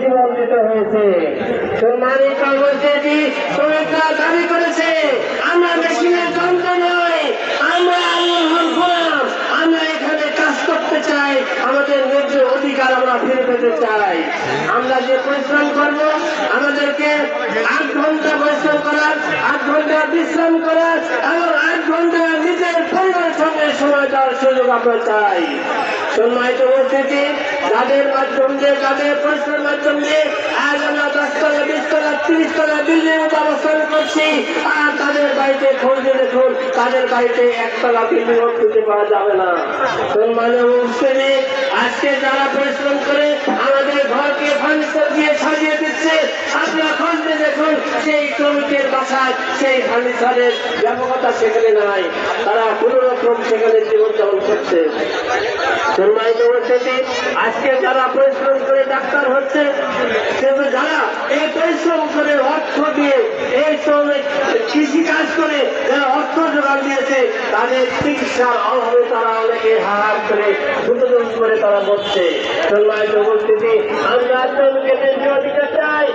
জীবন দিতে হয়েছে। সম্মানিত উপস্থিতি, শ্রমিকরা দাবি করেছে আমরা মেশিনের যন্ত্র নয়, আমরা আল্লাহর গোলাম। আমরা এখানে কাজ করতে চাই, আমাদের ন্যায্য অধিকার আমরা ফিরে পেতে চাই। আমরা যে পরিশ্রম করব, আমাদেরকে 8 ঘন্টা পরিশ্রম করার, 8 ঘন্টা বিশ্রাম করার এবং 8 ঘন্টা নিজের পরিবারের সঙ্গে সময় দেওয়ার সুযোগ আমরা চাই। সম্মানিত উপস্থিতি, যাদের মাধ্যম দিয়ে, যাদের পরিশ্রমের মাধ্যম দিয়ে আজ আমরা 10 তলা, 20 তলা, 30 তলা বিল্ডিং অবস্থান করছি, আর তাদের বাড়িতে খোঁজে দেখুন, তাদের বাড়িতে 1 তলা বিল্ডিং খুঁজে পাওয়া যাবে না। সম্মানীয় উপস্থিতি, আজকে যারা পরিশ্রম করে আমাদের ঘরকে ফার্নিচার দিয়ে সাজিয়ে দিচ্ছে, আপনারা খোঁজে দেখুন সেই শ্রমিকের বাসায় সেই ফার্নিচারের ব্যাপকতা সেখানে নাই, তারা কোন রকম সেখানে জীবনযাপন করছে। সম্মানিত উপস্থিতি, আজকে যারা পরিশ্রম করে ডাক্তার হচ্ছে, কিন্তু যারা এই পরিশ্রম করে অর্থ দিয়ে এই শ্রমিক কৃষি কাজ করে যারা অর্থ জোগান দিয়েছে, তাদের চিকিৎসার অভাবে তারা অনেকে হাহার করে দ্রুতদম করে তারা মরছে। সম্মানিত উপস্থিতি, আমরা শ্রমিকের অধিকার চাই।